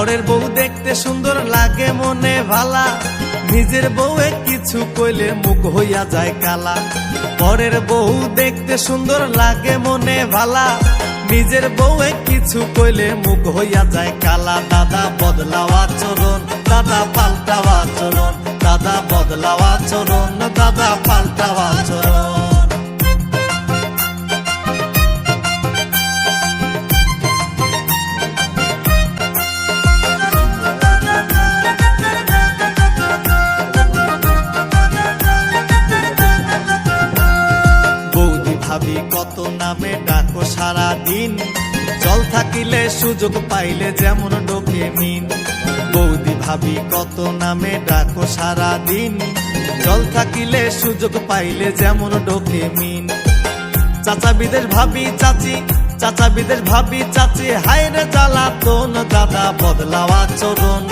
পরের বউ দেখতে সুন্দর লাগে মনে ভালা, নিজের বউয়ে কিছু কইলে মুখ হইয়া যায় কালা। পরের বউ দেখতে সুন্দর লাগে মনে ভালা, নিজের বউয়ে কিছু কইলে মুখ হইয়া যায় কালা। দাদা বদলাও আচরণ, দাদা পাল্টাও আচরণ, দাদা বদলাও আচরণ, দাদা পাল্টাও আচরণ। ভাবি কত নামে ডাকো সারা দিন, জল থাকিলে সুযোগ পাইলে যেমন ডোকে মিন। বৌদি ভাবি কত নামে ডাকো সারা দিন, জল থাকিলে সুযোগ পাইলে যেমন ডোকে মিন। চাচা বিদেশ ভাবি চাচি, চাচা বিদেশ ভাবি চাচি, হায়রে জ্বালাতন, দাদা বদলাও আচরণ,